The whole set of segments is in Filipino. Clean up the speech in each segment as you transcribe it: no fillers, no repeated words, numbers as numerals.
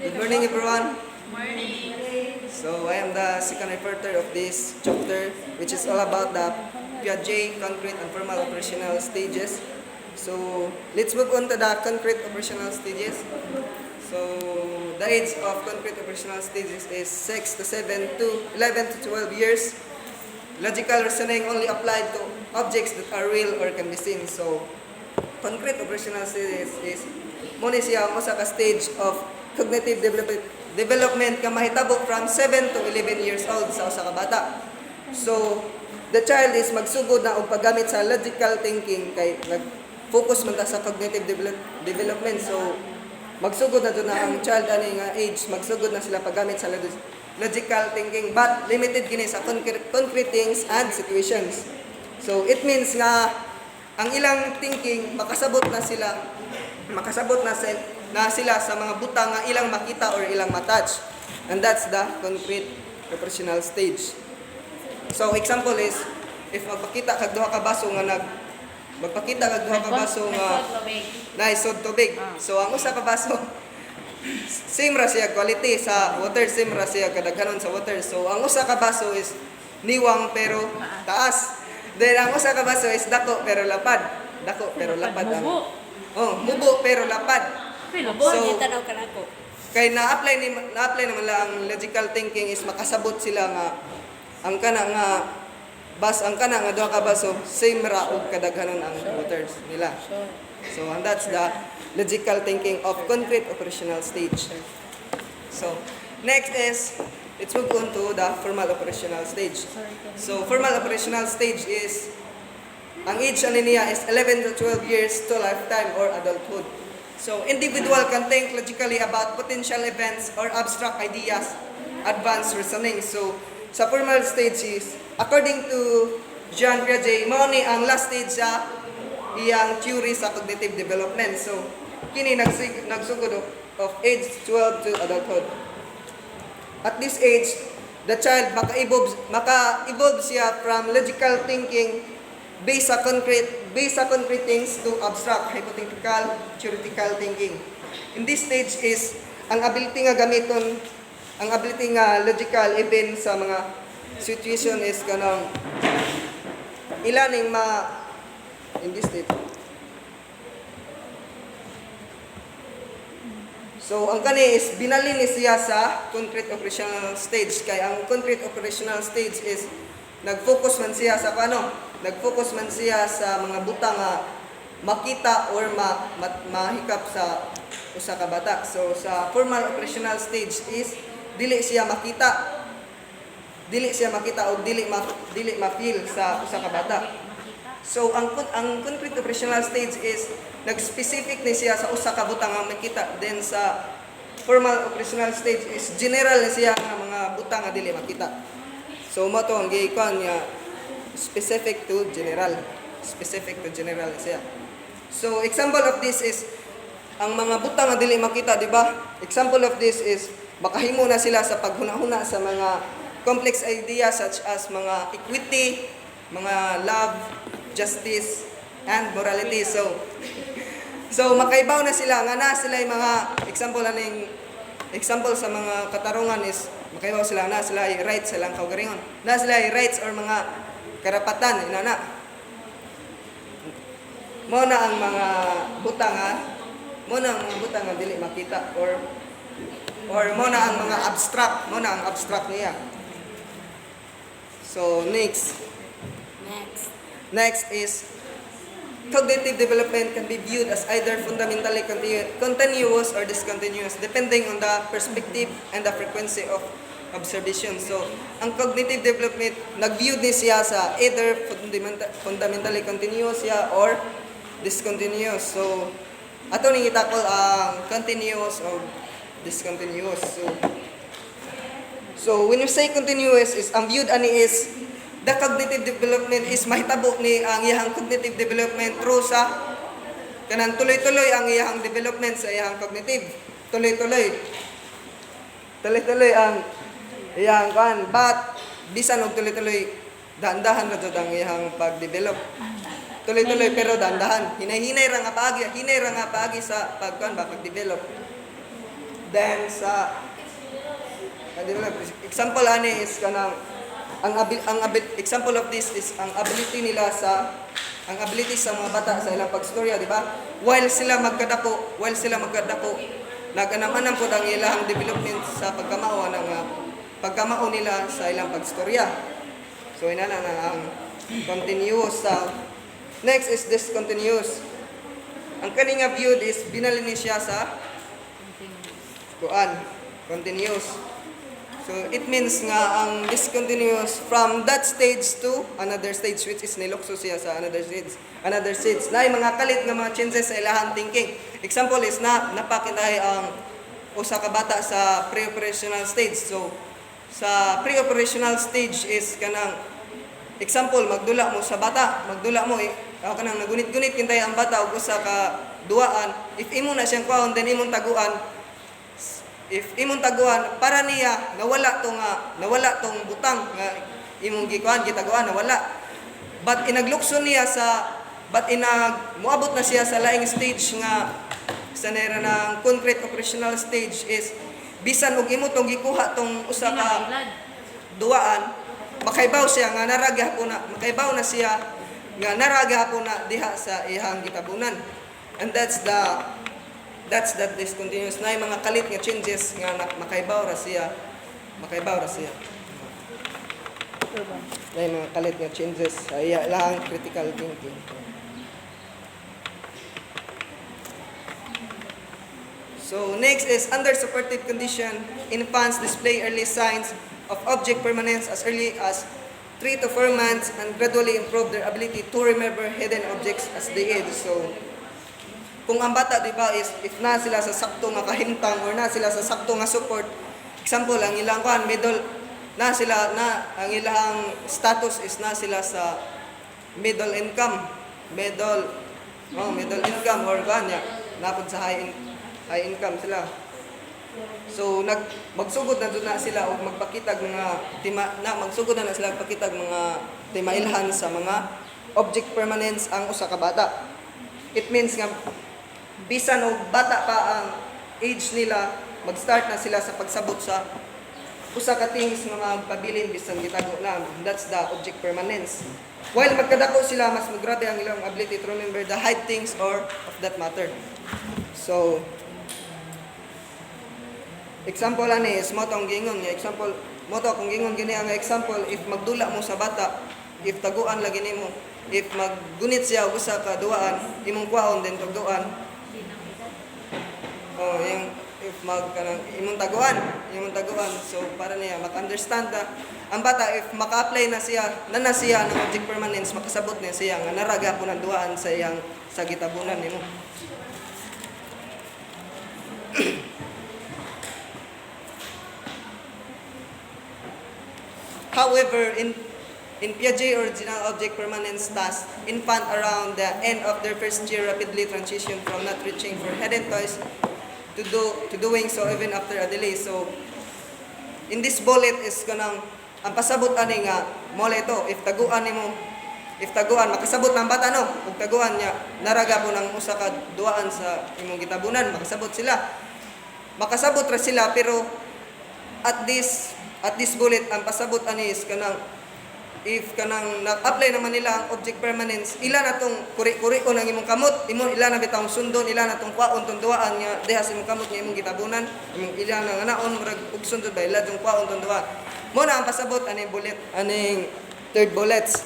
Good morning, everyone. Morning. So, I am the second reporter of this chapter, which is all about the Piaget concrete and formal operational stages. So, let's move on to the concrete operational stages. So, the age of concrete operational stages is 6 to 7 to 11 to 12 years. Logical reasoning only applied to objects that are real or can be seen. So, concrete operational stages is muna siya ang usa ka stage of cognitive development nga mahitabo from 7 to 11 years old sa usa ka bata. So, the child is magsugod na og paggamit sa logical thinking kay nag-focus man ta sa cognitive development. So, magsugod na doon na ang child ani nga age, magsugod na sila paggamit sa logical thinking, but limited kini sa concrete things and situations. So, it means nga ang ilang thinking makasabot na sila sa mga buta nga ilang makita or ilang matouch, and that's the concrete operational stage. So example is if magpakita kag duha ka baso nga naisod tubig. So ang usa ka baso same ra siya quality sa water, same ra siya kadaghanon sa water. So ang usa ka baso is niwang pero taas. Then ang usa ka baso is dako pero lapad. Mubo pero lapad. So, kay na-apply naman lang ang logical thinking is makasabot sila nga ang kana nga duha ka baso same ra og kadaghanon ang waters nila. So and that's the logical thinking of concrete operational stage. So next is let's move on to the formal operational stage. So formal operational stage is ang age ani niya is 11 to 12 years to lifetime or adulthood. So, individual can think logically about potential events or abstract ideas, advanced reasoning. So, sa formal stage is, according to Jean Piaget, mao ni ang last stage sa iyang theory sa cognitive development. So, kini nagsugod of age 12 to adulthood. At this age, the child maka-evolve siya from logical thinking based sa concrete things to abstract, hypothetical, theoretical thinking. In this stage is ang ability nga logical even sa mga situation is kanang ilaning in this stage. So ang kani is binalin ni siya sa concrete operational stage kay ang concrete operational stage is nag-focus man siya sa mga buta nga makita or mahikap sa usa ka bata. So sa formal operational stage is dili siya makita o dili ma-feel sa usa ka bata. So ang concrete operational stage is nag-specific ni siya sa usa ka buta nga makita. Then sa formal operational stage is general ni siya nga mga buta nga dili makita. So mo to ang giikon nga specific to general siya. So example of this is ang mga buta nga dili makita, di ba? Example of this is makahimo na sila sa paghuna-huna sa mga complex ideas such as mga equity, mga love, justice, and morality. So makaibaw na sila nga na sila yung mga example sa mga katarungan is makaibaw sila na sila ay rights silang kaugalingon. Na sila ay rights or mga karapatan inana. Mo na ang mga buta nga dili makita or mo na ang mga abstract niya. So next is cognitive development can be viewed as either fundamentally continuous or discontinuous depending on the perspective and the frequency of observation. So, ang cognitive development, nag-view din siya sa either fundamentally continuous siya or discontinuous. So, ato ning itakol ang continuous or discontinuous. So when you say continuous is ang viewed ani is the cognitive development is mahitabo ni ang iyang cognitive development through sa kanang tuloy-tuloy ang iyang development sa iyang cognitive. Tuloy-tuloy ang iyang but bisan og tuloy-tuloy dahan-dahan ra jud ang iyang pag-develop. Tuloy-tuloy pero dahan-dahan. Hinay-hinay ra nga paagi sa pag-develop. Then sa example ani is kanang example of this is ang ability sa mga bata sa ilang pagstorya, di ba? While sila magkadako, naganam-anam po ang ilang development sa pagkamao nila sa ilang pagstorya. So ina na ang continuous next is discontinuous. Ang kaninga viewed is binalin ni siya sa continuous. So it means nga ang discontinuous from that stage to another stage, which is nilukso siya sa another stage. Na mga kalit nga mga changes sa ilahang thinking. Example is napakitay ang usa ka bata sa pre-operational stage. So sa pre-operational stage is kanang example, magdula mo sa bata, kanang nagunit-gunit kintay ang bata og usa ka duaan. If imo na siyang kwaon, then imong taguan para niya nawala tong butang nga imong gitaguan nawala. But muabot na siya sa laing stage nga sa nera ng concrete operational stage is bisan og imo tong gikuha tong usa ka duaan, makaibaw na naraga po na diha sa ihang gitabunan. And that's that discontinuous na mga kalit nga changes nga makaibaw ra siya. Na mga kalit nga changes sa ilang critical thinking. So next is under supportive condition, infants display early signs of object permanence as early as 3 to 4 months and gradually improve their ability to remember hidden objects as they age. So kung ang bata, di ba, is if na sila sa sakto nga kahimtang or na sila sa sakto nga support, example, ang ilang status is na sila sa middle income or napod sa high income sila. So magsugod na doon na sila o magpakitag mga timailhan sa mga object permanence ang usa ka bata. It means nga bisan og bata pa ang age nila, mag-start na sila sa pagsabot sa usa ka things mga pabilin bisan gitago lang. That's the object permanence. While magkadako sila, mas magrabe ang ilang ability to remember the hide things or of that matter. So example ani is mo tong gingon nga example kung gingon gini ang example, if magdula mo sa bata, if taguan lagi nimo, if maggunit siya og usa ka duaan, imong kwaon din tog duaan. If imong taguan. So para niya mak-understand ang bata, if maka-apply na siya ng object permanence, makasabot niya siya nga naraga po ng duaan sa gitabunan nimo. However, in Piaget original object permanence task, infant around the end of their first year rapidly transition from not reaching for hidden toys to doing so even after a delay. So, in this bullet is kanang ang pasabot ani nga mole ito, if taguan makasabot ng bata ug taguan niya naraga po ng usa ka duaan sa imong gitabunan, makasabot ra sila, pero at this bullet ang pasabot ani is kanang if kanang na-apply naman nila ang object permanence, ila na tong kuri-kuri o ng imong kamot, ila na bitawng sundon, ila na tong kwaon tong duaan nga diha sa imong kamot nga imong gitabunan, ila na naon murag ug sundon ba ila tong kwaon tong duaan. Mo na ang pasabot aning third bullets.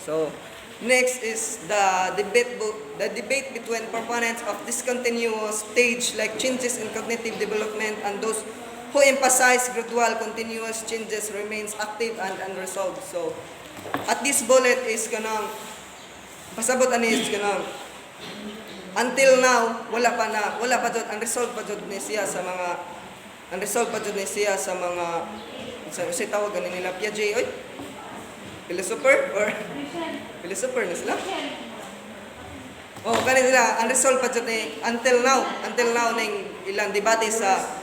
So next is the debate between proponents of discontinuous stage like changes in cognitive development and those who emphasize gradual continuous changes remains active and unresolved. So at this bullet is kanang pasabot ani is kanang until now wala pa jud unresolved pa jud ni siya sa mga sa tawag ani nila Piaget oy philosopher na sila. Kani sila unresolved pa jud ni until now ning ilang debate sa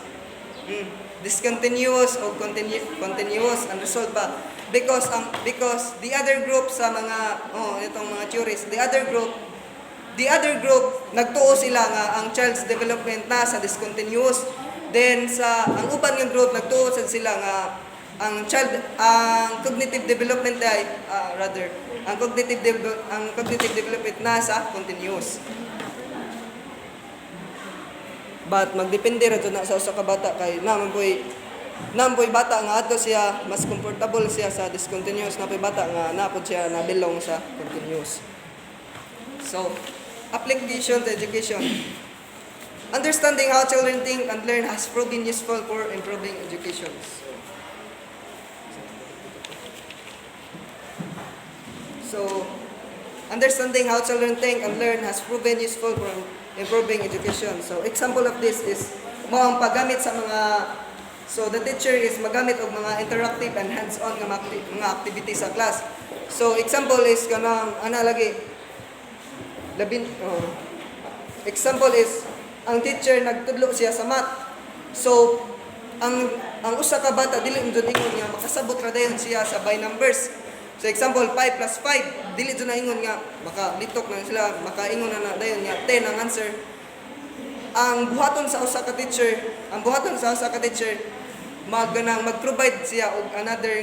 discontinuous o continuous unresolved ba, because the other group sa mga itong mga theories, the other group the other group, nagtuo sila nga ang child's development na sa discontinuous. Then ang uban ng group nagtuo sila nga ang cognitive development ay ang cognitive development na sa continuous. But magdepende ra jud na sa usa ka bata kay nampoy bata nga ato siya mas comfortable siya sa discontinuous, napoy bata nga napod siya na belong sa continuous. So, application to education. Understanding how children think and learn has proven useful for improving education. So, understanding how children think and learn has proven useful for improving education. So, example of this is ang paggamit sa so the teacher is magamit og mga interactive and hands-on nga mga activities sa class. So, example is kanang example is ang teacher nagtudlo siya sa math. So, ang usa ka bata dili mo jud ingon nga makasabot ra dayon siya sa by numbers. So example 5 plus 5 dili jud na ingon nga makalitok na sila, makaingon na dayon nga 10 ang answer. Ang buhaton sa usa ka teacher mag-provide siya og another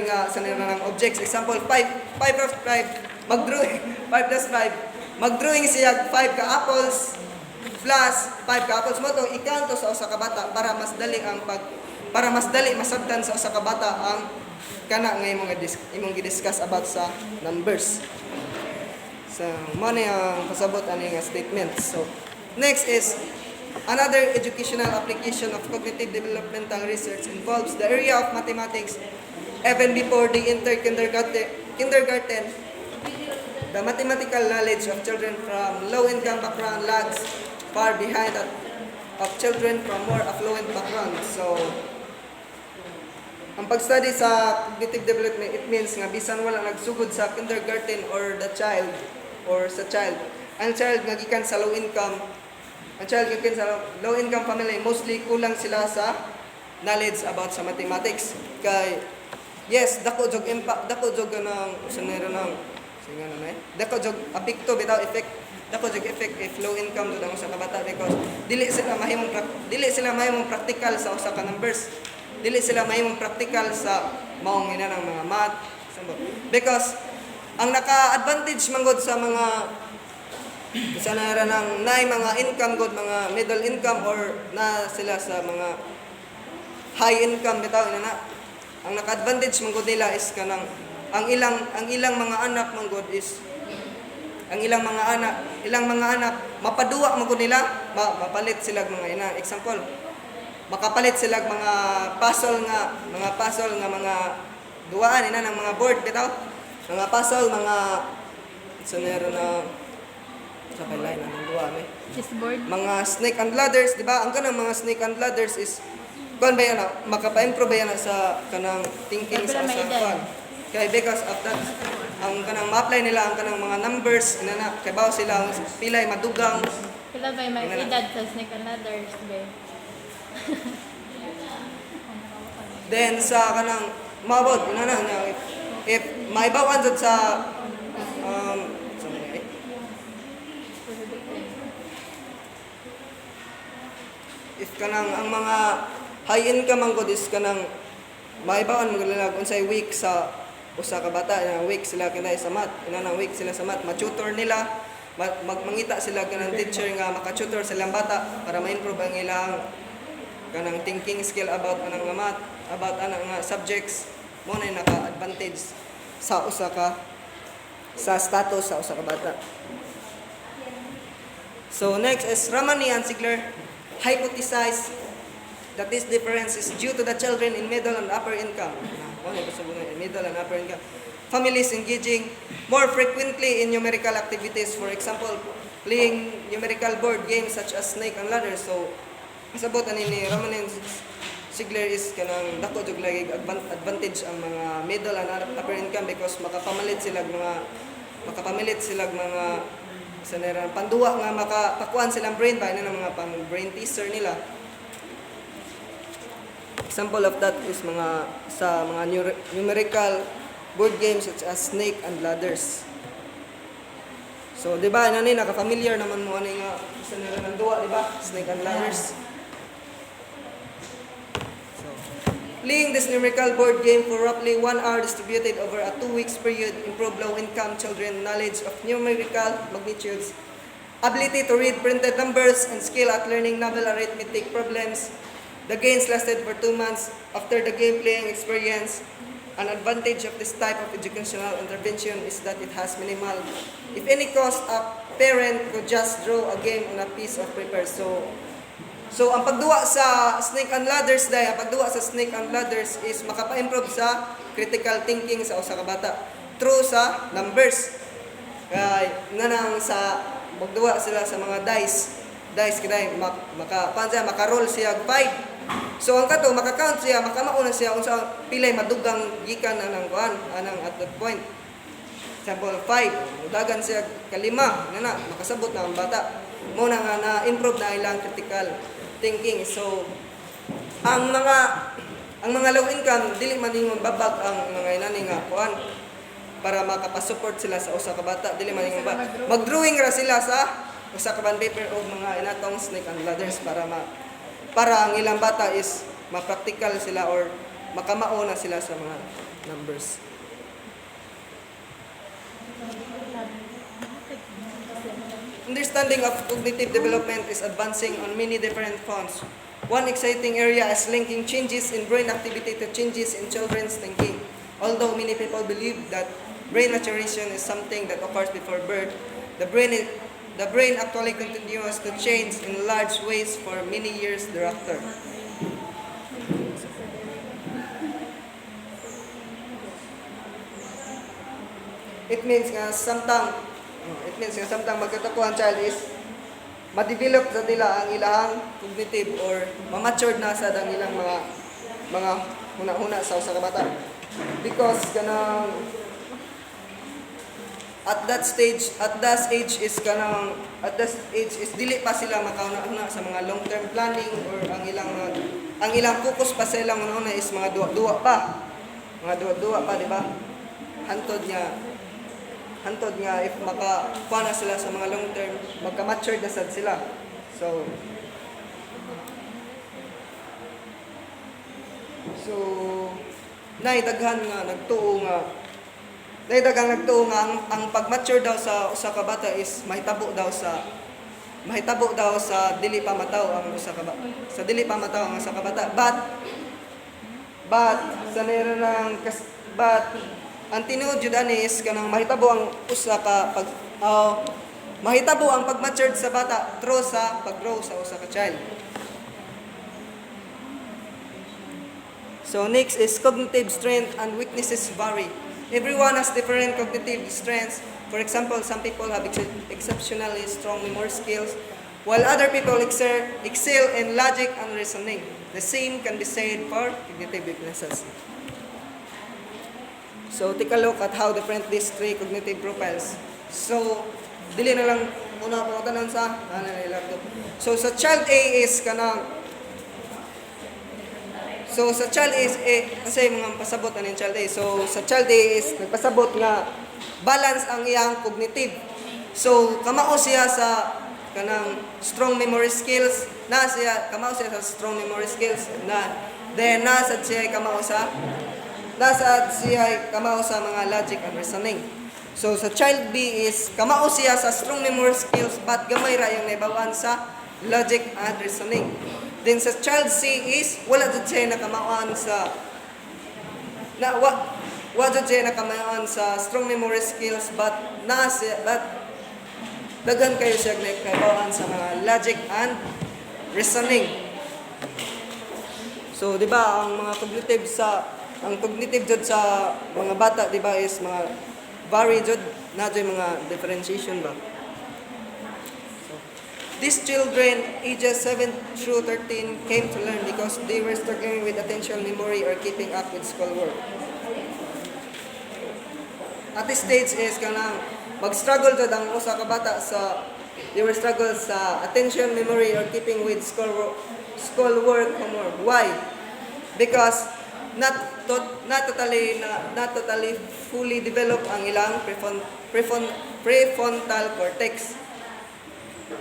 nga sa nang objects. Example 5 plus 5 mag-drawing 5 plus 5 mag-drawing siya 5 ka apples plus 5 ka apples mo to ikanto sa usa ka bata para mas dali masabtan sa usa ka bata ang kana nga imong gi-discuss about sa numbers. So mo na ang pasabot ani nga statements. So next is another educational application of cognitive developmental research involves the area of mathematics. Even before they enter kindergarten, the mathematical knowledge of children from low-income background lags far behind that of children from more affluent backgrounds. So, ang pag-study sa cognitive development, it means nga bisan wala nagsugod sa kindergarten or sa child. Ang child nga gikan sa low income family, mostly kulang sila sa knowledge about sa mathematics. Kay yes, dako jog impact, dako jog nang dako jog apekto bitaw effect, dako jog effect if low income jud ang usa ka bata because dili sila mahimong practical sa usa ka numbers. Dili sila mahimong practical sa maong ina ng mga math. Because ang naka-advantage manggod sa mga sanara ng mga income god, mga middle income or na sila sa mga high income bitaw ina. Ang naka-advantage manggod nila is kanang ang ilang mga anak manggod is ang ilang mga anak mapaduwa manggod nila, mapalit sila mga ina. Example, makapalit sila mga puzzle nga mga duwaan ina ng mga board bitaw. Mga puzzle, mga sanero na sa line ng duwaan chessboard. Mga snake and ladders, di ba? Ang kanang mga snake and ladders is kuan ba yan makapa-improve yan sa kanang thinking sa kan. Kaya because of that, ang kanang ma-apply nila ang kanang mga numbers ina kay bawo sila pilay madugang. Pila ba may edad sa snake and ladders ba? Then sa kanang mabot if maibawan jud sa if kanang ang mga high income ang god is kanang maibawan mo nila unsay weak sa usa ka bata, weak sila kinay sa math, weak sila sa math, ma-tutor nila, mangita sila kanang teacher nga maka-tutor silang bata para ma-improve ang ilang kanang thinking skill about anang nga math, about anang nga subjects. Mo na naka-advantage sa status sa usa ka bata. So next is Ramani and Ziegler hypothesize that this difference is due to the children in middle and upper income. Middle and upper income families engaging more frequently in numerical activities, for example, playing numerical board games such as snake and ladder. So, kasabot ani ni Ramani and Ziegler is kanang dako jud lagi advantage ang mga middle and upper income because makapamilit sila mga sanera panduwa nga makapakuan silang brain ba ng mga pang brain teaser nila. Example of that is mga numerical board games such as snake and ladders. So, di ba, naka-familiar naman mo ano nga isa nila ng duwa, di ba? Snake and ladders. So, playing this numerical board game for roughly 1 hour distributed over a 2 weeks period improve low-income children knowledge of numerical magnitudes, ability to read printed numbers, and skill at learning novel arithmetic problems. The games lasted for 2 months. After the game playing experience, an advantage of this type of educational intervention is that it has minimal, if any, cost. A parent could just draw a game on a piece of paper. So ang pagduwa sa snake and ladders is makapa-improve sa critical thinking sa usa ka bata through sa numbers. Kay nanang sa magduwa sila sa mga dice kiday maka-roll siya 5. So ang kato maka-count siya, makamauna siya unsa pilay madugang gikan anang at that point. Example 5, dagan siya kalima makasabot na ang bata. Mo na nga na-improve na ilang critical thinking. So ang mga low income dili man ingon babag ang mga inani nga kuan para makapasupport sila sa usa ka bata, dili man ingon ba mag-drawing ra sila sa usa ka bond paper o mga inatong snake and ladders para ang ilang bata is ma-practical sila or makamauna sila sa mga numbers. Understanding of cognitive development is advancing on many different fronts. One exciting area is linking changes in brain activity to changes in children's thinking. Although many people believe that brain maturation is something that occurs before birth, the brain actually continues to change in large ways for many years thereafter. It means nga sometimes magkatapuan child is ma-develop sa nila ang ilang cognitive or ma-matured na sa ang ilang mga huna-huna sa usa ka bata. Because kanang at that age is dili pa sila makauna sa mga long-term planning or ang ilang focus pa sa ilang una is mga duwa pa, di ba? Hantod nga if makakuha na sila sa mga long-term, magka-matured na sad sila. So daghang nagtuo nga ang pag-mature daw sa usa ka bata is mahitabo daw sa dili pa mataw ang usa ka bata. But ang tinuod jud ani is kanang mahitabo ang pag-mature sa bata through sa pag-grow sa usa ka child. So next is cognitive strength and weaknesses vary. Everyone has different cognitive strengths. For example, some people have exceptionally strong memory skills, while other people excel in logic and reasoning. The same can be said for cognitive weaknesses. So take a look at how different these three cognitive profiles. So dili na lang muna ako tanan sa So sa child A is kanang sa child is kasi mga pasabot na child A. So sa child A is nagpasabot nga balance ang iyang cognitive. So kamao siya sa kanang strong memory skills na kamao siya sa strong memory skills na then nasad siya kamao sa mga logic and reasoning. So sa child B is kamao siya sa strong memory skills but gamay ra yung naibawan sa logic and reasoning. Then sa child C is wala jud siya nakamauan sa strong memory skills but daghan kayo siya naibawan sa mga logic and reasoning. So di ba ang cognitive jud sa mga bata di ba is mga vary jud na jud mga differentiation ba. These children, ages 7 through 13, came to learn because they were struggling with attention, memory, or keeping up with schoolwork. At this stage is kanang mag-struggle jud ang usa ka bata they were struggle sa attention, memory, or keeping with schoolwork, homework. Why? Because not totally fully develop ang ilang prefrontal cortex.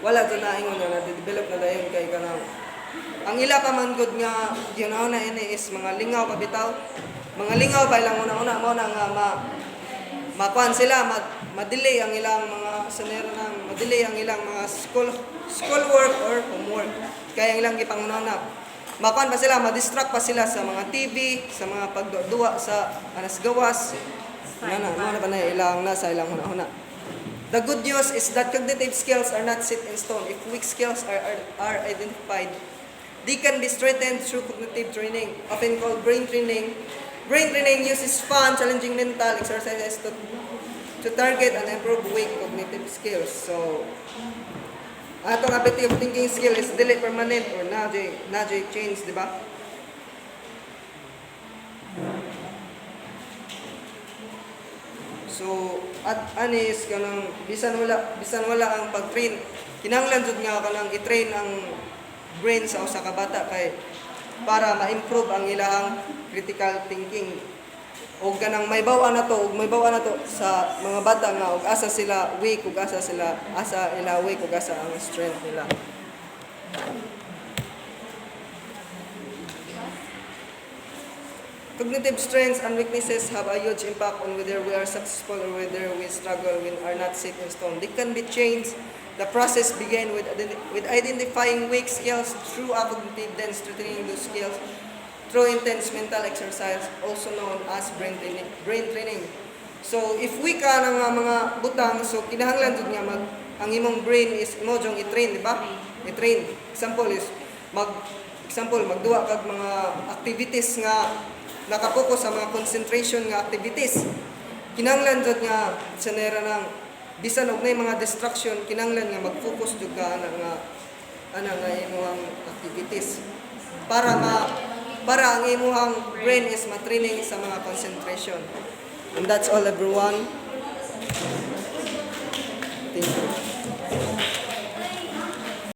Wala to na ingon na develop na dayon kay kanang ang ila pa man gud nga ginaw na ini is mga lingaw pa bitaw. Mga lingaw pa ilang una mo na nga makuan sila madelay ang ilang mga sanero nang madelay ang ilang mga school work or homework. Kaya ang ilang gipanguna makuan pa sila, ma-distract pa sila sa mga TV, sa mga pagduwa sa anas gawas. Ano pa na ilang nasa ilang huna-huna. The good news is that cognitive skills are not set in stone. If weak skills are identified, they can be strengthened through cognitive training, often called brain training. Brain training uses fun, challenging mental exercises to target and improve weak cognitive skills. So, atong ability of thinking skill is dili permanent or na change, di ba? So, at anis kanang bisan wala ang pag-train. Kinahanglan jud nga kanang i-train ang brain sa usa ka bata kay para ma-improve ang ilang critical thinking. Og kanang may bawa na to sa mga bata nga og asa sila weak, ug asa ila weak, ug asa ang strength nila. Cognitive strengths and weaknesses have a huge impact on whether we are successful or whether we struggle when are not set in stone. They can be changed. The process begins with identifying weak skills through a cognitive, then strengthening those skills through intense mental exercise, also known as brain training. So, if weak ka ng mga butang, so kinahanglan jud nga ang imong brain is mo jong i-train, di ba? I-train. Example, magduwa kag mga activities nga nakapokus sa mga concentration nga activities. Kinahanglan jud nga sanera ng bisan og nay mga distraction, kinahanglan nga mag-focus jud ka ana nga imong activities para ang imong brain is ma-training sa mga concentration. And that's all, everyone.